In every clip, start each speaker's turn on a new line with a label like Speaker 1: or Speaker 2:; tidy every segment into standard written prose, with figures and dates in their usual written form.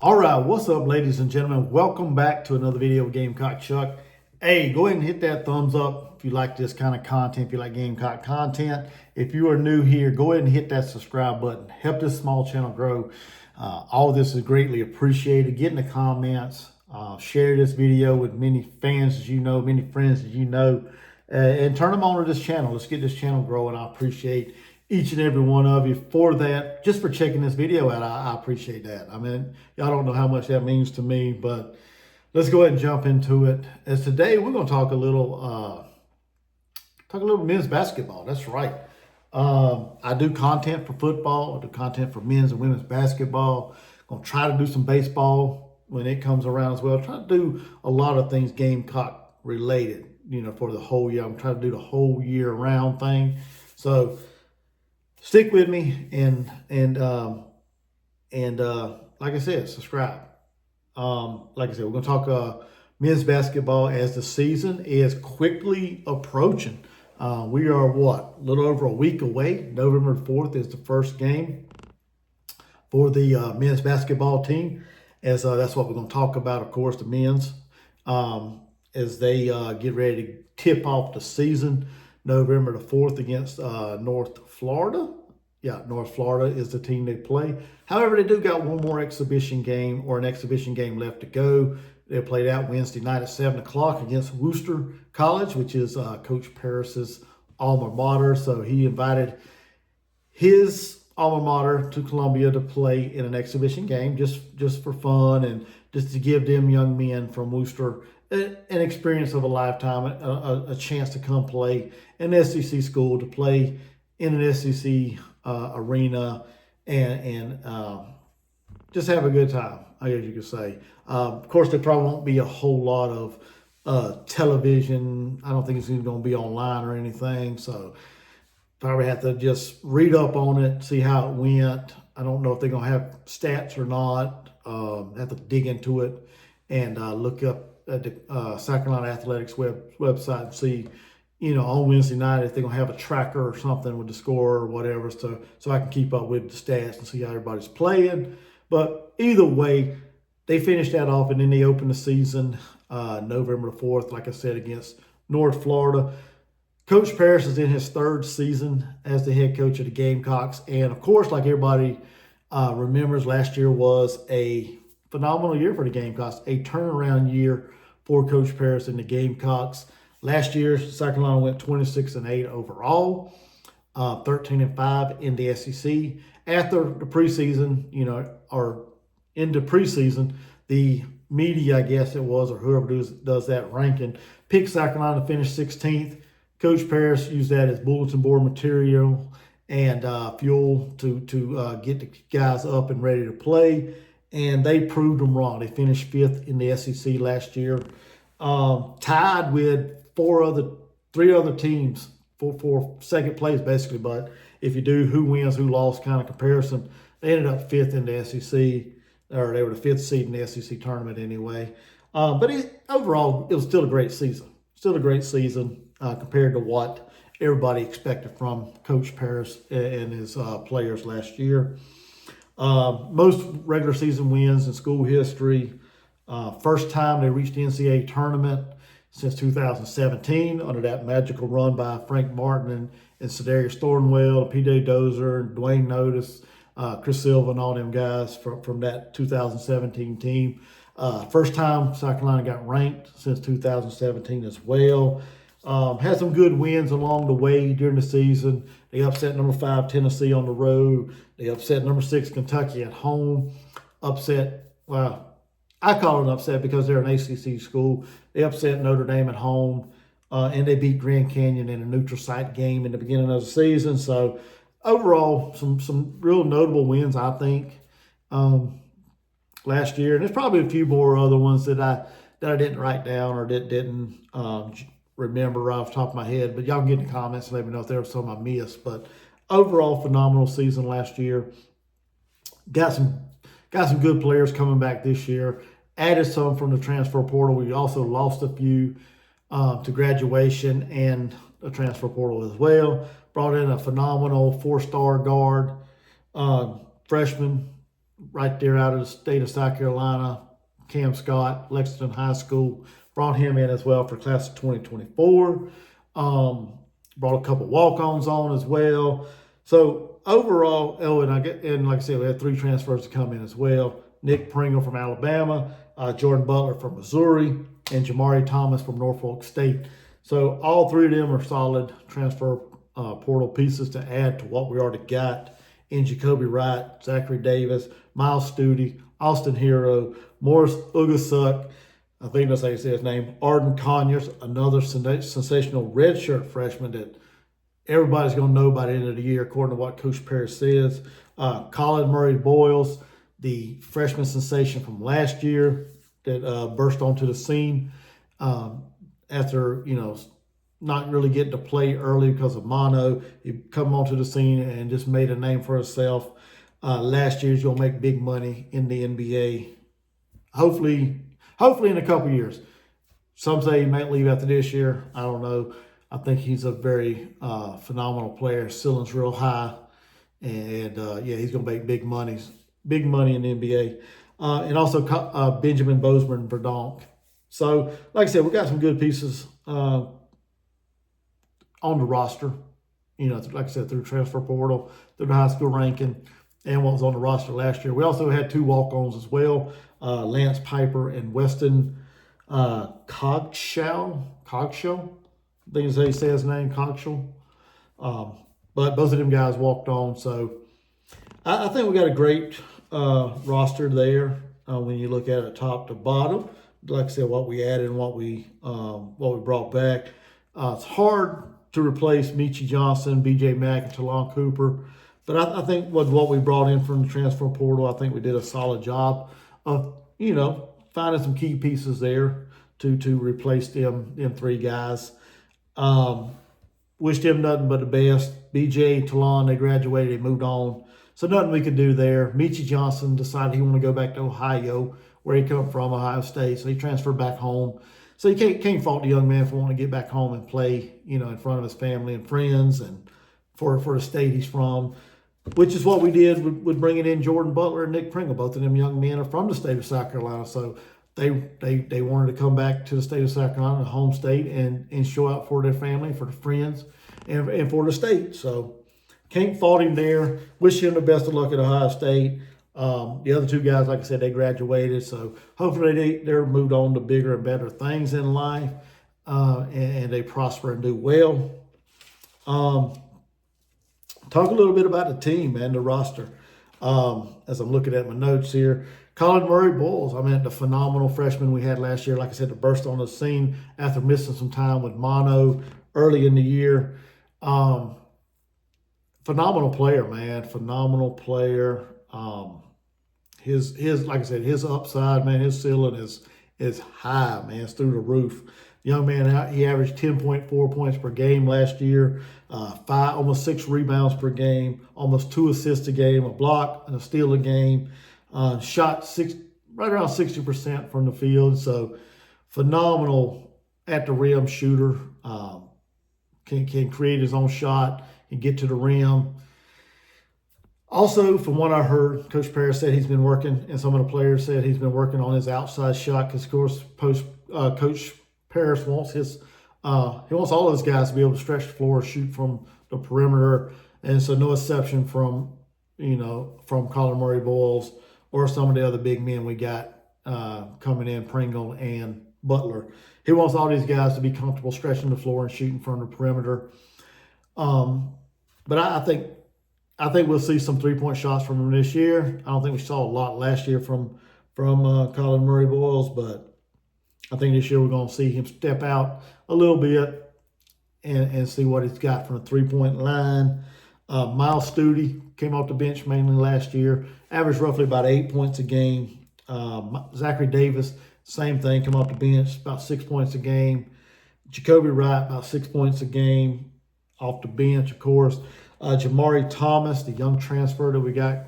Speaker 1: All right, what's up, ladies and gentlemen? Welcome back to another video of Gamecock Chuck. Hey, go ahead and hit that thumbs up if you like this kind of content, if you like Gamecock content. If you are new here, go ahead and hit that subscribe button. Help this small channel grow. All of this is greatly appreciated. Get in the comments. Share this video with many fans as you know, many friends as you know, and turn them on to this channel. Let's get this channel growing. I appreciate each and every one of you for that. Just for checking this video out, I appreciate that. I mean, y'all don't know how much that means to me, but let's go ahead and jump into it. As today, we're going to talk a little men's basketball. That's right. I do content for football. I do content for men's and women's basketball. I'm going to try to do some baseball when it comes around as well. Try to do a lot of things Gamecock related, for the whole year. I'm trying to do the whole year round thing. So stick with me and like I said, subscribe. Like I said, we're going to talk men's basketball as the season is quickly approaching. We are a little over a week away. November 4th is the first game for the men's basketball team. As that's what we're going to talk about, of course, the men's as they get ready to tip off the season. November the 4th against North Florida. Yeah, North Florida is the team they play. However, they do got one more exhibition game or an exhibition game left to go. They'll play that Wednesday night at 7 o'clock against Worcester College, which is Coach Paris's alma mater. So he invited his alma mater to Columbia to play in an exhibition game just for fun and just to give them young men from Worcester an experience of a lifetime, a chance to come play in an SEC school, to play in an SEC arena and just have a good time, I guess you could say. Of course, there probably won't be a whole lot of television. I don't think it's even going to be online or anything. So probably have to just read up on it, see how it went. I don't know if they're going to have stats or not. Have to dig into it and look up at the South Carolina Athletics website and see, on Wednesday night if they're going to have a tracker or something with the score or whatever, so I can keep up with the stats and see how everybody's playing. But either way, they finished that off, and then they opened the season November 4th, like I said, against North Florida. Coach Paris is in his third season as the head coach of the Gamecocks. And, of course, like everybody remembers, last year was a phenomenal year for the Gamecocks, a turnaround year for Coach Paris and the Gamecocks. Last year, South Carolina went 26-8 overall, 13-5 in the SEC. After the preseason, or into preseason, the media, I guess it was, or whoever does that ranking, picked South Carolina to finish 16th. Coach Paris used that as bulletin board material and fuel to get the guys up and ready to play. And they proved them wrong. They finished 5th in the SEC last year, tied with three other teams for second place, basically. But if you do who wins, who lost kind of comparison, they ended up 5th in the SEC, or they were the 5th seed in the SEC tournament anyway. But overall, it was still a great season. Still a great season compared to what everybody expected from Coach Paris and his players last year. Most regular season wins in school history. First time they reached the NCAA tournament since 2017 under that magical run by Frank Martin and Cedarius Thornwell, P.J. Dozier, Dwayne Notice, Chris Silva, and all them guys from that 2017 team. First time South Carolina got ranked since 2017 as well. Had some good wins along the way during the season. They upset number 5 Tennessee on the road. They upset number 6 Kentucky at home. I call it an upset because they're an ACC school. They upset Notre Dame at home, and they beat Grand Canyon in a neutral site game in the beginning of the season. So overall, some real notable wins, I think, last year. And there's probably a few more other ones that I didn't write down or didn't remember off the top of my head. But y'all can get in the comments and let me know if there was some I missed. But overall, phenomenal season last year. Got some good players coming back this year. Added some from the transfer portal. We also lost a few to graduation and the transfer portal as well. Brought in a phenomenal 4-star guard, freshman right there out of the state of South Carolina. Cam Scott, Lexington High School, brought him in as well for class of 2024. Brought a couple walk-ons on as well. So overall, and like I said, we had 3 transfers to come in as well. Nick Pringle from Alabama, Jordan Butler from Missouri, and Jamari Thomas from Norfolk State. So all 3 of them are solid transfer portal pieces to add to what we already got in Jacoby Wright, Zachary Davis, Miles Studi, Austin Hero, Morris Ugasuk, I think that's how you say his name, Arden Conyers, another sensational redshirt freshman that everybody's going to know by the end of the year, according to what Coach Parrish says. Colin Murray Boyles, the freshman sensation from last year that burst onto the scene after, not really getting to play early because of mono. He come onto the scene and just made a name for himself. Last year, he's going to make big money in the NBA. Hopefully in a couple years. Some say he might leave after this year. I don't know. I think he's a very phenomenal player. Ceiling's real high. And, he's going to make big money in the NBA. And also Benjamin Bozeman Verdonk. So, like I said, we got some good pieces on the roster, like I said, through transfer portal, through the high school ranking, and what was on the roster last year. We also had 2 walk-ons as well, Lance Piper and Weston Cogshaw, I think is how you say his name, Cogshaw. But both of them guys walked on, so I think we got a great roster there when you look at it top to bottom. Like I said, what we added and what we brought back. It's hard to replace Michi Johnson, B.J. Mack, and Talon Cooper. But I think with what we brought in from the transfer portal, I think we did a solid job of, finding some key pieces there to replace them 3 guys. Wish them nothing but the best. B.J. Talon, they graduated, they moved on. So nothing we could do there. Michi Johnson decided he wanted to go back to Ohio, where he come from, Ohio State. So he transferred back home. So you can't fault the young man for wanting to get back home and play, in front of his family and friends and for the state he's from, which is what we did with bringing in Jordan Butler and Nick Pringle. Both of them young men are from the state of South Carolina. So they wanted to come back to the state of South Carolina, the home state, and show out for their family, for their friends, and for the state. So can't fault him there. Wish him the best of luck at Ohio State. The other 2 guys, like I said, they graduated, so hopefully they're moved on to bigger and better things in life, and they prosper and do well. Talk a little bit about the team and the roster. As I'm looking at my notes here, Colin Murray Boyles, the phenomenal freshman we had last year, like I said, to burst on the scene after missing some time with mono early in the year. Phenomenal player, man. Phenomenal player. His like I said, his upside, man, his ceiling is high, man. It's through the roof. Young man, he averaged 10.4 points per game last year, almost 6 rebounds per game, almost 2 assists a game, a block and a steal a game. Shot right around 60% from the field. So phenomenal at the rim shooter. Can create his own shot and get to the rim. Also, from what I heard, Coach Parrish said he's been working, and some of the players said he's been working on his outside shot because, of course, Coach Parrish wants he wants all of his guys to be able to stretch the floor, shoot from the perimeter, and so no exception from Colin Murray Boyles or some of the other big men we got coming in, Pringle and Butler. He wants all these guys to be comfortable stretching the floor and shooting from the perimeter. But I think we'll see some 3-point shots from him this year. I don't think we saw a lot last year from Colin Murray Boyles, but I think this year we're going to see him step out a little bit and see what he's got from the 3-point line. Miles Studi came off the bench mainly last year, averaged roughly about 8 points a game. Zachary Davis, same thing, come off the bench, about 6 points a game. Jacoby Wright, about 6 points a game off the bench, of course. Jamari Thomas, the young transfer that we got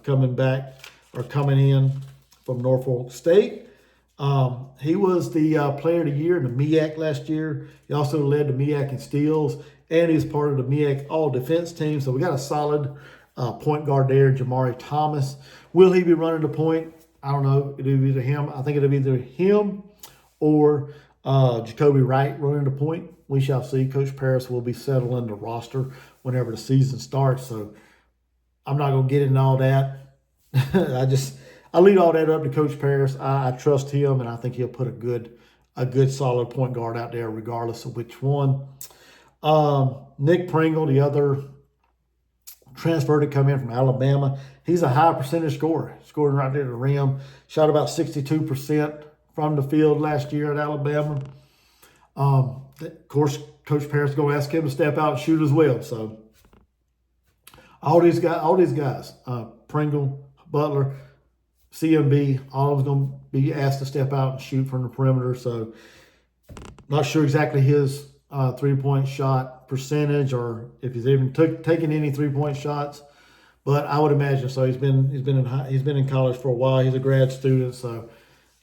Speaker 1: coming in from Norfolk State. He was the player of the year in the MEAC last year. He also led the MEAC in steals, and he's part of the MEAC all-defense team. So we got a solid Point guard there, Jamari Thomas. Will he be running the point? I don't know. It'll be either him. I think it'll be either him or Jacoby Wright running the point. We shall see. Coach Paris will be settling the roster whenever the season starts. So I'm not going to get into all that. I leave all that up to Coach Paris. I trust him, and I think he'll put a good solid point guard out there regardless of which one. Nick Pringle, the other transfer to come in from Alabama. He's a high percentage scorer, scoring right there at the rim. Shot about 62% from the field last year at Alabama. Of course, Coach Paris is going to ask him to step out and shoot as well. So all these guys, Pringle, Butler, CMB, all of them going to be asked to step out and shoot from the perimeter. So not sure exactly his 3-point shot percentage or if he's even taken any 3-point shots, but I would imagine so. He's been in college for a while. He's a grad student, so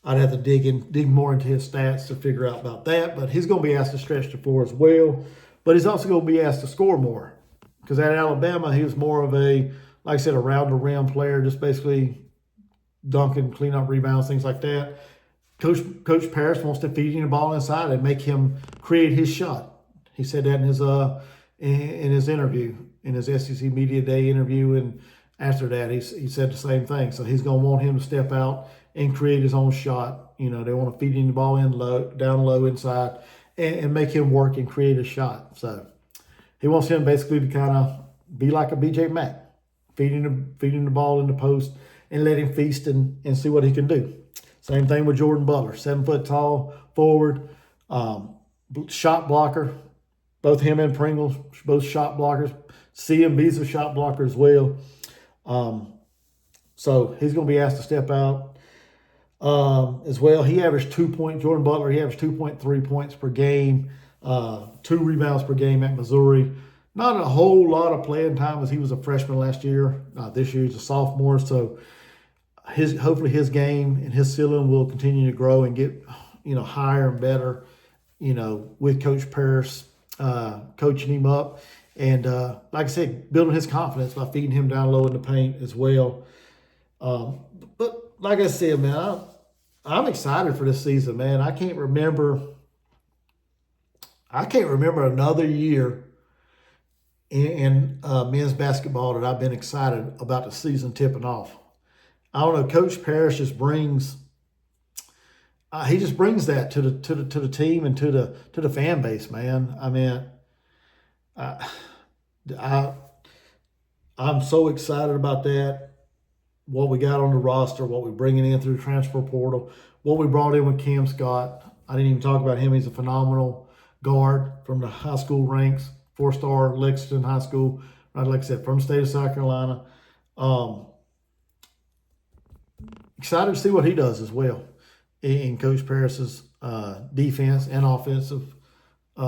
Speaker 1: I'd have to dig more into his stats to figure out about that. But he's going to be asked to stretch the floor as well. But he's also going to be asked to score more because at Alabama he was more of a, like I said, around the rim player, just basically dunking, clean up rebounds, things like that. Coach Paris wants to feed him the ball inside and make him create his shot. He said that in his interview, in his SEC Media Day interview, and after that he said the same thing. So he's going to want him to step out and create his own shot. You know, they want to feed him the ball down low inside and make him work and create a shot. So he wants him basically to kind of be like a BJ Mack, feeding the ball in the post and let him feast and see what he can do. Same thing with Jordan Butler, 7 foot tall forward, shot blocker. Both him and Pringles, both shot blockers. CMB's a shot blocker as well. So he's going to be asked to step out as well. He averaged Jordan Butler, he averaged 2.3 points per game, 2 rebounds per game at Missouri. Not a whole lot of playing time as he was a freshman last year. This year he's a sophomore, so hopefully his game and his ceiling will continue to grow and get higher and better. With Coach Paris coaching him up, and like I said, building his confidence by feeding him down low in the paint as well. But like I said, man, I'm excited for this season, man. I can't remember another year in men's basketball that I've been excited about the season tipping off. I don't know. Coach Paris just brings that to the team and to the fan base, man. I mean, I'm so excited about that. What we got on the roster, what we're bringing in through the transfer portal, what we brought in with Cam Scott. I didn't even talk about him. He's a phenomenal guard from the high school ranks, 4-star Lexington High School, right? Like I said, from the state of South Carolina. Excited to see what he does as well in Coach Paris's defense and offensive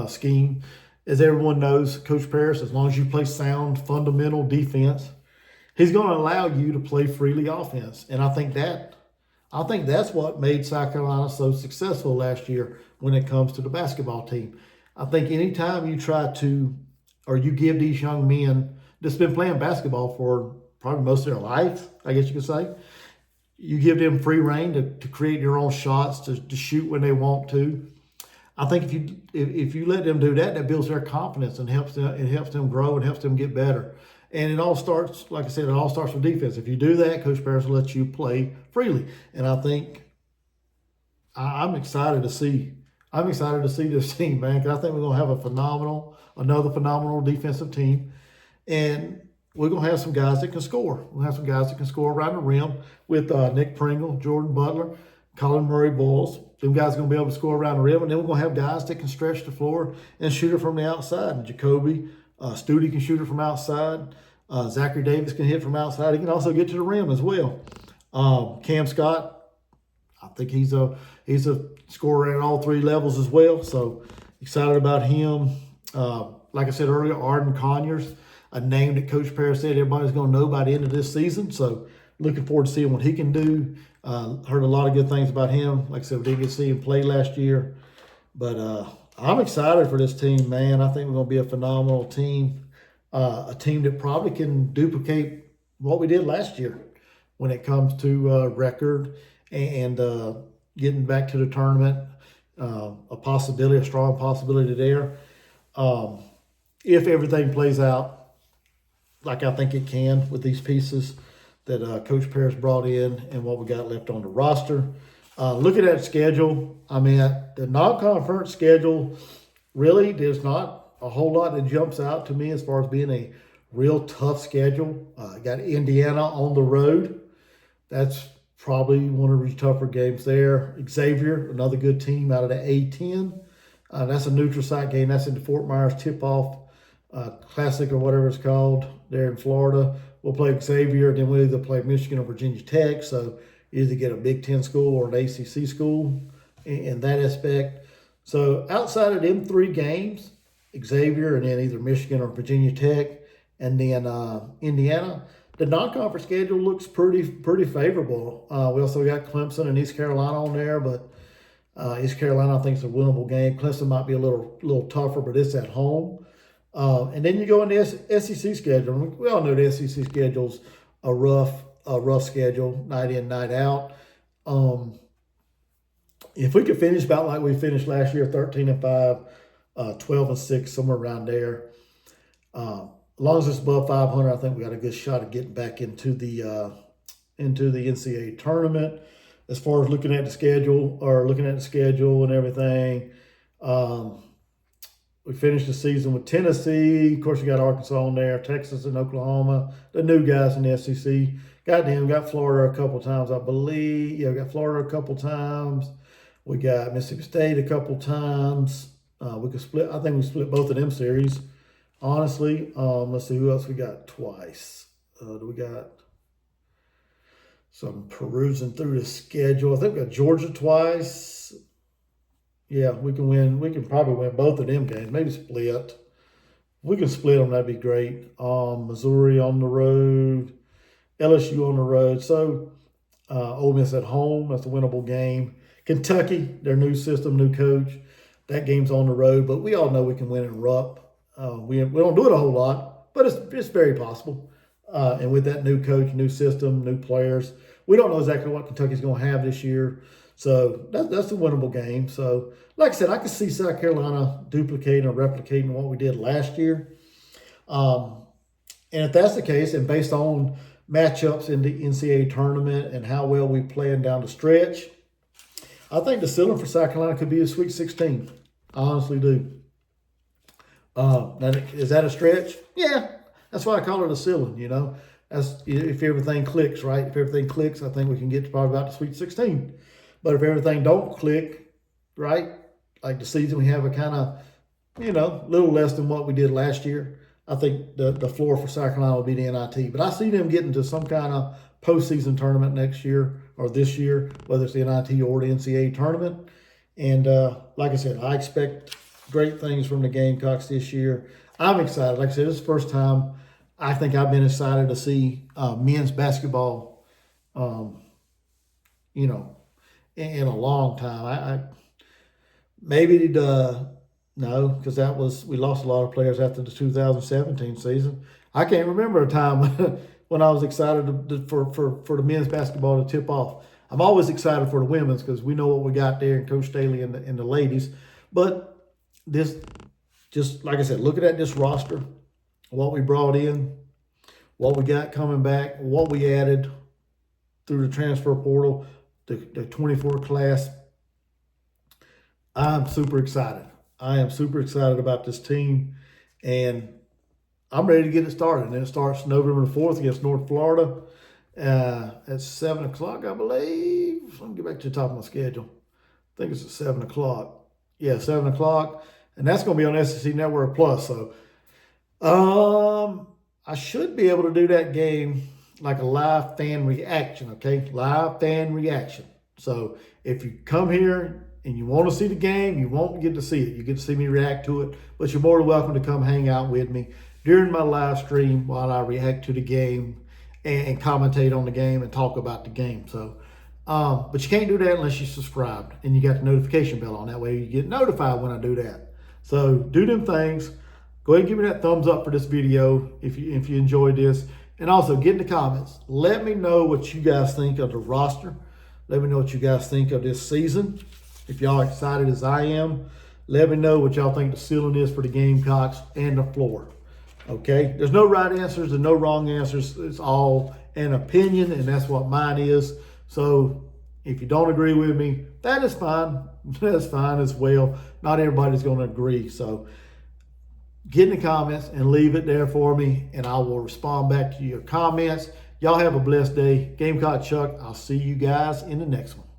Speaker 1: scheme. As everyone knows, Coach Paris, as long as you play sound, fundamental defense, he's going to allow you to play freely offense. And I think that's what made South Carolina so successful last year when it comes to the basketball team. I think anytime you try to, or you give these young men that's been playing basketball for probably most of their life, I guess you could say, you give them free reign to create their own shots, to shoot when they want to. I think if you let them do that, that builds their confidence and helps them grow and helps them get better. And it all starts, like I said, it all starts with defense. If you do that, Coach Paris will let you play freely. And I think I'm excited to see this team, man, because I think we're going to have another phenomenal defensive team. And we're going to have some guys that can score. We'll have some guys that can score around the rim with Nick Pringle, Jordan Butler, Colin Murray-Boyles. Them guys are going to be able to score around the rim. And then we're going to have guys that can stretch the floor and shoot it from the outside. And Jacoby, Studi can shoot it from outside. Zachary Davis can hit from outside. He can also get to the rim as well. Cam Scott, I think he's a scorer at all 3 levels as well. So excited about him. Like I said earlier, Arden Conyers, a name that Coach Paris said everybody's going to know by the end of this season. So looking forward to seeing what he can do. Heard a lot of good things about him. Like I said, we didn't get to see him play last year. But I'm excited for this team, man. I think we're going to be a phenomenal team. a team that probably can duplicate what we did last year when it comes to record and getting back to the tournament. A possibility, a strong possibility there. Um, if everything plays out like I think it can with these pieces that Coach Paris brought in and what we got left on the roster. Looking at the schedule, I mean, the non-conference schedule really there's not a whole lot that jumps out to me as far as being a real tough schedule. Got Indiana on the road. That's probably one of the tougher games there. Xavier, another good team out of the A10. That's a neutral site game. That's in the Fort Myers Tip-Off Classic or whatever it's called there in Florida. We'll play Xavier, then we'll either play Michigan or Virginia Tech. So either get a Big Ten school or an ACC school in that aspect. So outside of them three games, Xavier and then either Michigan or Virginia Tech and then Indiana, the non-conference schedule looks pretty favorable. We also got Clemson and East Carolina on there, but East Carolina I think is a winnable game. Clemson might be a little tougher, but it's at home. And then you go into SEC schedule. We all know the SEC schedule's a rough schedule, night in, night out. If we could finish about like we finished last year, 13-5, 12-6, somewhere around there. As long as it's above 500, I think we got a good shot of getting back into the NCAA tournament. As far as looking at the schedule and everything, we finished the season with Tennessee. Of course, you got Arkansas on there, Texas and Oklahoma, the new guys in the SEC. Got Florida a couple times, I believe. Yeah, we got Florida a couple times. We got Mississippi State a couple times. We could split. I think we split both of them series. Honestly, let's see who else we got twice. Do we got? So I'm perusing through the schedule. I think we got Georgia twice. Yeah, we can win. We can probably win both of them games. Maybe split. We can split them. That'd be great. Missouri on the road, LSU on the road. So Ole Miss at home. That's a winnable game. Kentucky, their new system, new coach. That game's on the road, but we all know we can win in Rupp. We don't do it a whole lot, but it's very possible. And with that new coach, new system, new players, we don't know exactly what Kentucky's going to have this year. So that's a winnable game. So, like I said, I could see South Carolina duplicating or replicating what we did last year. And if that's the case, and based on matchups in the NCAA tournament and how well we playing down the stretch, I think the ceiling for South Carolina could be a Sweet 16. I honestly do. Now, is that a stretch? Yeah, that's why I call it a ceiling. You know, that's if everything clicks, right? If everything clicks, I think we can get to probably about the Sweet 16. But if everything don't click, right, like the season we have a kind of, little less than what we did last year, I think the floor for South Carolina will be the NIT. But I see them getting to some kind of postseason tournament next year or this year, whether it's the NIT or the NCAA tournament. And like I said, I expect great things from the Gamecocks this year. I'm excited. Like I said, this is the first time I think I've been excited to see men's basketball, in a long time. No, because we lost a lot of players after the 2017 season. I can't remember a time when I was excited for the men's basketball to tip off. I'm always excited for the women's because we know what we got there and Coach Staley and the ladies. But this, just like I said, looking at this roster, what we brought in, what we got coming back, what we added through the transfer portal, the 24 class, I'm super excited. I am super excited about this team, and I'm ready to get it started. And it starts November the 4th against North Florida at 7 o'clock, I believe. Let me get back to the top of my schedule. I think it's at 7 o'clock. Yeah, 7 o'clock. And that's going to be on SEC Network Plus. So I should be able to do that game like a live fan reaction, okay? Live fan reaction. So if you come here and you want to see the game, you won't get to see it. You get to see me react to it, but you're more than welcome to come hang out with me during my live stream while I react to the game and commentate on the game and talk about the game. So, but you can't do that unless you're subscribed and you got the notification bell on. That way you get notified when I do that. So do them things. Go go ahead and give me that thumbs up for this video if you enjoyed this. And also get in the comments. Let me know what you guys think of the roster. Let me know what you guys think of this season. If y'all excited as I am, let me know what y'all think the ceiling is for the Gamecocks and the floor. Okay? There's no right answers and no wrong answers. It's all an opinion, and that's what mine is. So if you don't agree with me, that is fine. That's fine as well. Not everybody's going to agree. So get in the comments and leave it there for me, and I will respond back to your comments. Y'all have a blessed day. Gamecock Chuck, I'll see you guys in the next one.